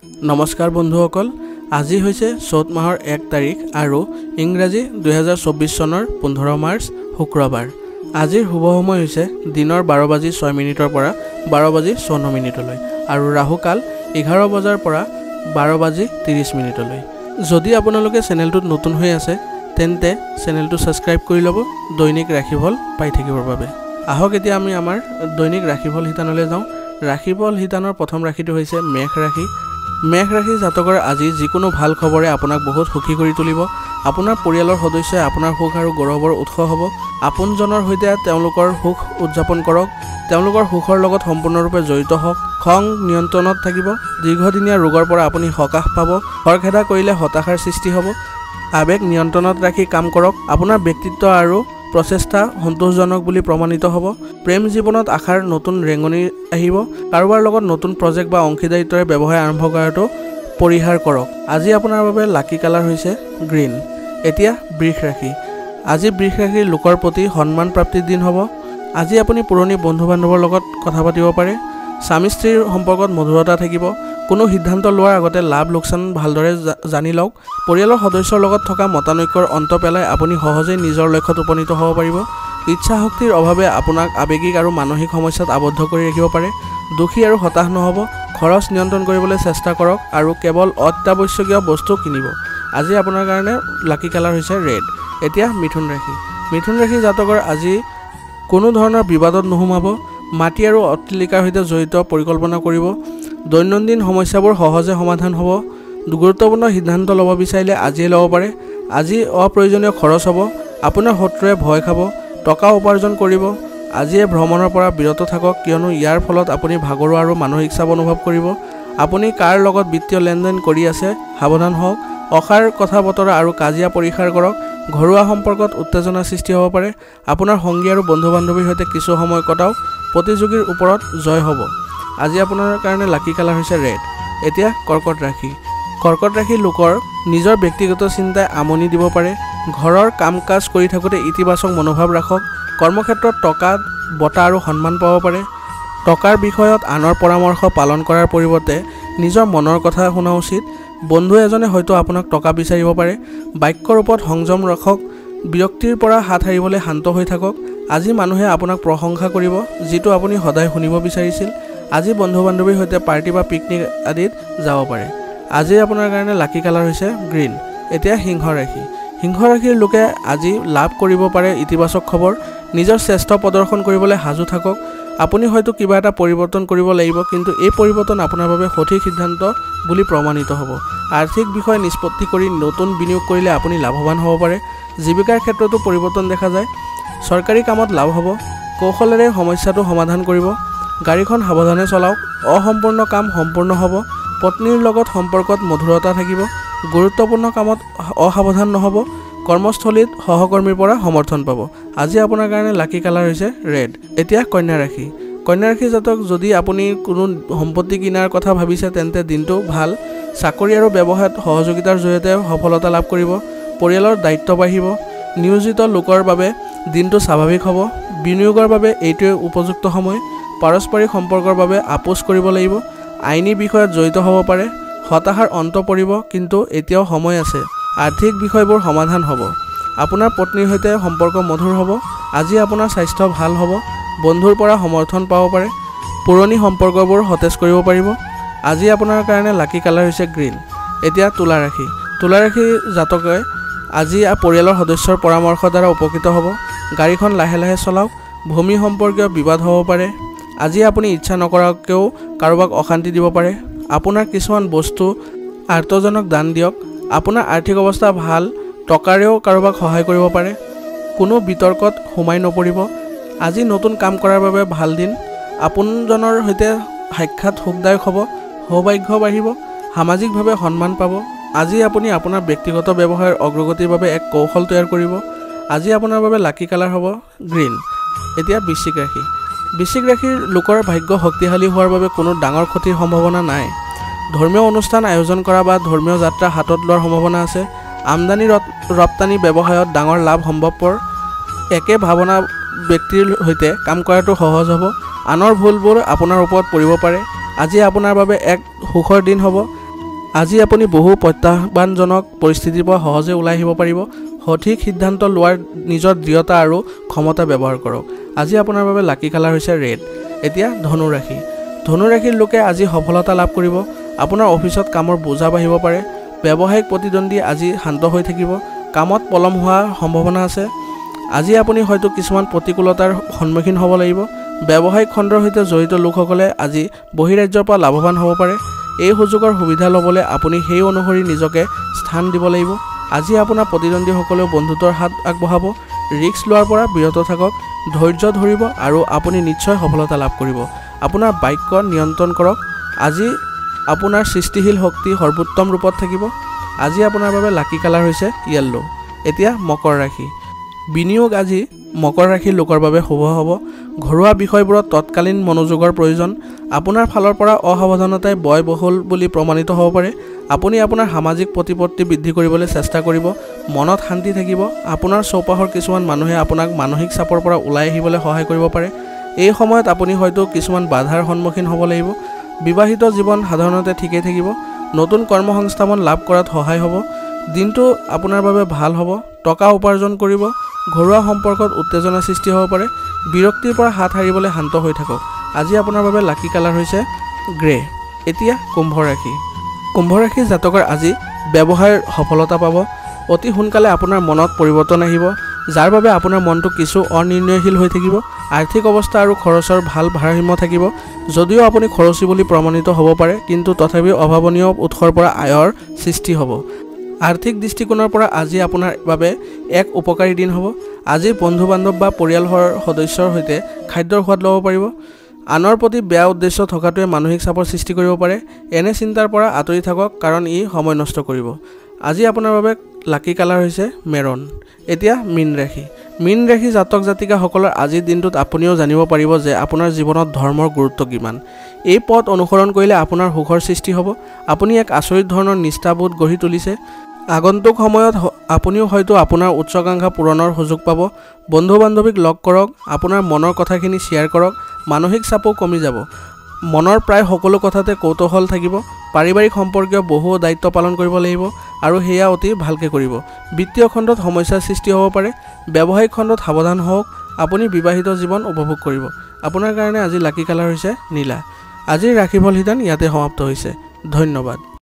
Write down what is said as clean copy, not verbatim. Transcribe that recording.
নমস্কাৰ বন্ধুসকল, আজি হৈছে চ'ত মাহৰ 1 তাৰিখ আৰু ইংৰাজী 2024 চনৰ 15 মাৰ্চ শুক্ৰবাৰ। আজিৰ শুভ সময় হৈছে দিনৰ 12:06 পৰা 12:54 আৰু ৰাহুকাল 11 বজাৰ পৰা 12:30 যদি আপোনালোকে চেনেলটোত নতুন হৈ আছে তেন্তে চেনেলটো সাবস্ক্ৰাইব কৰি ল'ব দৈনিক ৰাশিফল পাই থাকিবৰ বাবে। আহক এতিয়া আমি আমাৰ দৈনিক ৰাশিফল হিতানলৈ যাওঁ। ৰাশিফল হিতানৰ প্ৰথম ৰাশিটো হৈছে মেঘ ৰাশি। মেঘ ৰাশি জাতকৰ আজি যিকোনো ভাল খবৰে আপোনাক বহুত সুখী কৰি তুলিব। আপোনাৰ পৰিয়ালৰ সদস্যই আপোনাৰ সুখ আৰু গৌৰৱৰ উৎস হ'ব। আপোনজনৰ সৈতে তেওঁলোকৰ সুখ উদযাপন কৰক। তেওঁলোকৰ সুখৰ লগত সম্পূৰ্ণৰূপে জড়িত হওক। খং নিয়ন্ত্ৰণত থাকিব। দীৰ্ঘদিনীয়া ৰোগৰ পৰা আপুনি সকাহ পাব। খৰখেদা কৰিলে হতাশাৰ সৃষ্টি হ'ব। আবেগ নিয়ন্ত্ৰণত ৰাখি কাম কৰক। আপোনাৰ ব্যক্তিত্ব আৰু প্ৰচেষ্টা সন্তোষজনক বুলি প্ৰমাণিত হ'ব। প্ৰেম জীৱনত আশাৰ নতুন ৰেঙনি আহিব। কাৰোবাৰ লগত নতুন প্ৰজেক্ট বা অংশীদাৰিত্বৰে ব্যৱসায় আৰম্ভ কৰাটো পৰিহাৰ কৰক। আজি আপোনাৰ বাবে লাকি কালাৰ হৈছে গ্ৰীণ। এতিয়া বৃষ ৰাশি। আজি বৃষ ৰাশিৰ লোকৰ প্ৰতি সন্মান প্ৰাপ্তিৰ দিন হ'ব। আজি আপুনি পুৰণি বন্ধু বান্ধৱৰ লগত কথা পাতিব পাৰে। স্বামী স্ত্ৰীৰ সম্পৰ্কত মধুৰতা থাকিব। কোনো সিদ্ধান্ত লোৱাৰ আগতে লাভ লোকচান ভালদৰে জানি লওক। পৰিয়ালৰ সদস্যৰ লগত থকা মতানৈক্যৰ অন্ত পেলাই আপুনি সহজেই নিজৰ লক্ষ্যত উপনীত হ'ব পাৰিব। ইচ্ছা শক্তিৰ অভাৱে আপোনাক আৱেগিক আৰু মানসিক সমস্যাত আবদ্ধ কৰি ৰাখিব পাৰে। দুখী আৰু হতাশ নহ'ব। খৰচ নিয়ন্ত্ৰণ কৰিবলৈ চেষ্টা কৰক আৰু কেৱল অত্যাৱশ্যকীয় বস্তু কিনিব। আজি আপোনাৰ কাৰণে লাকি কালাৰ হৈছে ৰেড। এতিয়া মিথুন ৰাশি। মিথুন ৰাশি জাতকৰ আজি কোনো ধৰণৰ বিবাদত নোসোমাব। মাটি আৰু অট্টালিকাৰ সৈতে জড়িত পৰিকল্পনা কৰিব। দৈনন্দিন সমস্যাবোৰ সহজে সমাধান হ'ব। গুৰুত্বপূৰ্ণ সিদ্ধান্ত ল'ব বিচাৰিলে আজিয়ে ল'ব পাৰে। আজি অপ্ৰয়োজনীয় খৰচ হ'ব। আপোনাৰ শত্ৰুৱে ভয় খাব। টকা উপাৰ্জন কৰিব। আজিয়ে ভ্ৰমণৰ পৰা বিৰত থাকক, কিয়নো ইয়াৰ ফলত আপুনি ভাগৰুৱা আৰু মানসিক চাপ অনুভৱ কৰিব। আপুনি কাৰ লগত বিত্তীয় লেনদেন কৰি আছে সাৱধান হওক। অসাৰ কথা বতৰা আৰু কাজিয়া পৰিহাৰ কৰক। ঘৰুৱা সম্পৰ্কত উত্তেজনাৰ সৃষ্টি হ'ব পাৰে। আপোনাৰ সংগী আৰু বন্ধু বান্ধৱীৰ সৈতে কিছু সময় কটাওক। প্ৰতিযোগীৰ ওপৰত জয় হ'ব। আজি আপোনাৰ কাৰণে লাকি কালাৰ হৈছে ৰেড। এতিয়া কৰ্কট ৰাশি। কৰ্কট ৰাশিৰ লোকৰ নিজৰ ব্যক্তিগত চিন্তাই আমনি দিব পাৰে। ঘৰৰ কাম কাজ কৰি থাকোঁতে ইতিবাচক মনোভাৱ ৰাখক। কৰ্মক্ষেত্ৰত টকা বঁটা আৰু সন্মান পাব পাৰে। টকাৰ বিষয়ত আনৰ পৰামৰ্শ পালন কৰাৰ পৰিৱৰ্তে নিজৰ মনৰ কথা শুনা উচিত। বন্ধু এজনে হয়তো আপোনাক টকা বিচাৰিব পাৰে। বাক্যৰ ওপৰত সংযম ৰাখক। বিৰক্তিৰ পৰা হাত সাৰিবলৈ শান্ত হৈ থাকক। আজি মানুহে আপোনাক প্ৰশংসা কৰিব, যিটো আপুনি সদায় শুনিব বিচাৰিছিল। আজি বন্ধু বান্ধৱীৰ সৈতে পাৰ্টি বা পিকনিক আদিত যাব পাৰে। আজি আপোনাৰ কাৰণে লাকি কালাৰ হৈছে গ্ৰীণ। এতিয়া সিংহ ৰাশি। সিংহ ৰাশিৰ লোকে আজি লাভ কৰিব পাৰে ইতিবাচক খবৰ। নিজৰ শ্ৰেষ্ঠ প্ৰদৰ্শন কৰিবলৈ সাজু থাকক। আপুনি হয়তো কিবা এটা পৰিৱৰ্তন কৰিব লাগিব, কিন্তু এই পৰিৱৰ্তন আপোনাৰ বাবে সঠিক সিদ্ধান্ত বুলি প্ৰমাণিত হ'ব। আৰ্থিক বিষয় নিষ্পত্তি কৰি নতুন বিনিয়োগ কৰিলে আপুনি লাভৱান হ'ব পাৰে। জীৱিকাৰ ক্ষেত্ৰতো পৰিৱৰ্তন দেখা যায়। চৰকাৰী কামত লাভ হ'ব। কৌশলেৰে সমস্যাটো সমাধান কৰিব। গাড়ীখন সাৱধানে চলাওক। অসম্পূৰ্ণ কাম সম্পূৰ্ণ হ'ব। পত্নীৰ লগত সম্পৰ্কত মধুৰতা থাকিব। গুৰুত্বপূৰ্ণ কামত অসাৱধান নহ'ব। কৰ্মস্থলীত সহকৰ্মীৰ পৰা সমৰ্থন পাব। আজি আপোনাৰ কাৰণে লাকি কালাৰ হৈছে ৰেড। এতিয়া কন্যা ৰাশি। কন্যা ৰাশি জাতক যদি আপুনি কোনো সম্পত্তি কিনাৰ কথা ভাবিছে তেন্তে দিনটো ভাল। চাকৰি আৰু ব্যৱসায়ত সহযোগিতাৰ জৰিয়তে সফলতা লাভ কৰিব। পৰিয়ালৰ দায়িত্ব বাঢ়িব। নিয়োজিত লোকৰ বাবে দিনটো স্বাভাৱিক হ'ব। বিনিয়োগৰ বাবে এইটোৱে উপযুক্ত সময়। পাৰস্পৰিক সম্পৰ্কৰ বাবে আপোচ কৰিব লাগিব। আইনী বিষয়ত জড়িত হ'ব পাৰে। হতাশাৰ অন্ত পৰিব, কিন্তু এতিয়াও সময় আছে। আৰ্থিক বিষয়বোৰ সমাধান হ'ব। আপোনাৰ পত্নীৰ সৈতে সম্পৰ্ক মধুৰ হ'ব। আজি আপোনাৰ স্বাস্থ্য ভাল হ'ব। বন্ধুৰ পৰা সমৰ্থন পাব পাৰে। পুৰণি সম্পৰ্কবোৰ সতেজ কৰিব পাৰিব। আজি আপোনাৰ কাৰণে লাকি কালাৰ হৈছে গ্ৰীণ। এতিয়া তুলা ৰাশি। তুলা ৰাশি জাতকে আজি পৰিয়ালৰ সদস্যৰ পৰামৰ্শৰ দ্বাৰা উপকৃত হ'ব। গাড়ীখন লাহে লাহে চলাওক। ভূমি সম্পৰ্কীয় বিবাদ হ'ব পাৰে। আজি আপুনি ইচ্ছা নকৰাকৈও কাৰোবাক অশান্তি দিব পাৰে। আপোনাৰ কিছুমান বস্তু আৰ্তজনক দান দিয়ক। আপোনাৰ আৰ্থিক অৱস্থা ভাল। টকাৰেও কাৰোবাক সহায় কৰিব পাৰে। কোনো বিতৰ্কত সোমাই নপৰিব। আজি নতুন কাম কৰাৰ বাবে ভাল দিন। আপোনজনৰ সৈতে সাক্ষাৎ সুখদায়ক হ'ব। সৌভাগ্য বাঢ়িব। সামাজিকভাৱে সন্মান পাব। আজি আপুনি আপোনাৰ ব্যক্তিগত ব্যৱসায়ৰ অগ্ৰগতিৰ বাবে এক কৌশল তৈয়াৰ কৰিব। আজি আপোনাৰ বাবে লাকি কালাৰ হ'ব গ্ৰীণ। এতিয়া বৃশ্চিক ৰাশি। বৃশ্চিক ৰাশিৰ লোকৰ ভাগ্য শক্তিশালী হোৱাৰ বাবে কোনো ডাঙৰ ক্ষতিৰ সম্ভাৱনা নাই। ধৰ্মীয় অনুষ্ঠান আয়োজন কৰা বা ধৰ্মীয় যাত্ৰা হাতত লোৱাৰ সম্ভাৱনা আছে। আমদানি ৰপ্তানি ব্যৱসায়ত ডাঙৰ লাভ সম্ভৱপৰ। একে ভাৱনা ব্যক্তিৰ সৈতে কাম কৰাটো সহজ হ'ব। আনৰ ভুলবোৰ আপোনাৰ ওপৰত পৰিব পাৰে। আজি আপোনাৰ বাবে এক সুখৰ দিন হ'ব। আজি আপুনি বহু প্ৰত্যাহ্বানজনক পৰিস্থিতিৰ পৰা সহজে ওলাই আহিব পাৰিব। সঠিক সিদ্ধান্ত লোৱাৰ নিজৰ দৃঢ়তা আৰু ক্ষমতা ব্যৱহাৰ কৰক। আজি আপোনাৰ বাবে লাকি কালাৰ হৈছে ৰেড। এতিয়া ধনু ৰাশি। ধনু ৰাশিৰ লোকে আজি সফলতা লাভ কৰিব। আপোনাৰ অফিচত কামৰ বোজা বাঢ়িব পাৰে। ব্যৱসায়িক প্ৰতিদ্বন্দ্বী আজি শান্ত হৈ থাকিব। কামত পলম হোৱাৰ সম্ভাৱনা আছে। আজি আপুনি হয়তো কিছুমান প্ৰতিকূলতাৰ সন্মুখীন হ'ব লাগিব। ব্যৱসায়িক খণ্ডৰ সৈতে জড়িত লোকসকলে আজি বহিৰাজ্যৰ পৰা লাভৱান হ'ব পাৰে। এই সুযোগৰ সুবিধা ল'বলৈ আপুনি সেই অনুসৰি নিজকে স্থান দিব লাগিব। আজি আপোনাৰ প্ৰতিদ্বন্দ্বীসকলেও বন্ধুত্বৰ হাত আগবঢ়াব। ৰিস্ক লোৱাৰ পৰা বিৰত থাকক, ধৈৰ্য ধৰিব আৰু আপুনি নিশ্চয় সফলতা লাভ কৰিব। আপোনাৰ বাক্য নিয়ন্ত্ৰণ কৰক। আজি আপোনাৰ সৃষ্টিশীল শক্তি সৰ্বোত্তম ৰূপত থাকিব। আজি আপোনাৰ বাবে লাকি কালাৰ হৈছে য়েল্লো। এতিয়া মকৰ ৰাশি। বিনিয়োগ আজি মকৰ ৰাশিৰ লোকৰ বাবে শুভ হ'ব। ঘৰুৱা বিষয়বোৰত তৎকালীন মনোযোগৰ প্ৰয়োজন। আপোনাৰ ফালৰ পৰা অসাৱধানতাই ব্যয়বহুল বুলি প্ৰমাণিত হ'ব পাৰে। আপুনি আপোনাৰ সামাজিক প্ৰতিপত্তি বৃদ্ধি কৰিবলৈ চেষ্টা কৰিব। মনত শান্তি থাকিব। আপোনাৰ চৌপাশৰ কিছুমান মানুহে আপোনাক মানসিক চাপৰ পৰা ওলাই আহিবলৈ সহায় কৰিব পাৰে। এই সময়ত আপুনি হয়তো কিছুমান বাধাৰ সন্মুখীন হ'ব লাগিব। বিবাহিত জীৱন সাধাৰণতে ঠিকেই থাকিব। নতুন কৰ্মসংস্থাপন লাভ কৰাত সহায় হ'ব। দিনটো আপোনাৰ বাবে ভাল হ'ব। টকা উপাৰ্জন কৰিব। ঘৰুৱা সম্পৰ্কত উত্তেজনা সৃষ্টি হ'ব পাৰে। বিৰক্তিৰ পৰা হাত সাৰিবলৈ শান্ত হৈ থাকক। আজি আপোনাৰ বাবে লাকি কালাৰ হৈছে গ্ৰে। এতিয়া কুম্ভ ৰাশি। কুম্ভ ৰাশিৰ জাতকৰ আজি ব্যৱসায়ৰ সফলতা পাব। অতি সোনকালে আপোনাৰ মনত পৰিৱৰ্তন আহিব, যাৰ বাবে আপোনাৰ মনটো কিছু অনিৰ্ণয়শীল হৈ থাকিব। আৰ্থিক অৱস্থা আৰু খৰচৰ ভাল ভাৰসাম্য থাকিব। যদিও আপুনি খৰচী বুলি প্ৰমাণিত হ'ব পাৰে, কিন্তু তথাপিও অভাৱনীয় উৎসৰ পৰা আয়ৰ সৃষ্টি হ'ব। আৰ্থিক দৃষ্টিকোণৰ পৰা আজি আপোনাৰ বাবে এক উপকাৰী দিন হ'ব। আজি বন্ধু বান্ধৱ বা পৰিয়ালৰ সদস্যৰ সৈতে খাদ্যৰ সোৱাদ ল'ব পাৰিব। আনৰ প্ৰতি বেয়া উদ্দেশ্য থকাটোৱে মানসিক চাপৰ সৃষ্টি কৰিব পাৰে। এনে চিন্তাৰ পৰা আঁতৰি থাকক, কাৰণ ই সময় নষ্ট কৰিব। আজি আপোনাৰ বাবে লাকি কালাৰ হৈছে মেৰন। এতিয়া মীন ৰাশি। মীন ৰাশি জাতক জাতিকাসকলৰ আজিৰ দিনটোত আপুনিও জানিব পাৰিব যে আপোনাৰ জীৱনত ধৰ্মৰ গুৰুত্ব কিমান। এই পথ অনুসৰণ কৰিলে আপোনাৰ সুখৰ সৃষ্টি হ'ব। আপুনি এক আচৰিত ধৰণৰ নিষ্ঠাবোধ গঢ়ি তুলিছে। আগন্তুক সময়ত আপুনিও হয়তো আপোনাৰ উচ্চাকাংক্ষা পূৰণৰ সুযোগ পাব। বন্ধু বান্ধৱীক লগ কৰক। আপোনাৰ মনৰ কথাখিনি শ্বেয়াৰ কৰক। মানসিক চাপো কমি যাব। মনৰ প্ৰায় সকলো কথাতে কৌতূহল থাকিব। পাৰিবাৰিক সম্পৰ্কীয় বহু দায়িত্ব পালন কৰিব লাগিব আৰু সেয়া অতি ভালকৈ কৰিব। বিত্তীয় খণ্ডত সমস্যাৰ সৃষ্টি হ'ব পাৰে। ব্যৱসায়িক খণ্ডত সাৱধান হওক। আপুনি বিবাহিত জীৱন উপভোগ কৰিব। আপোনাৰ কাৰণে আজি লাকি কালাৰ হৈছে নীলা। আজিৰ ৰাশিফল শিতান ইয়াতে সমাপ্ত হৈছে। ধন্যবাদ।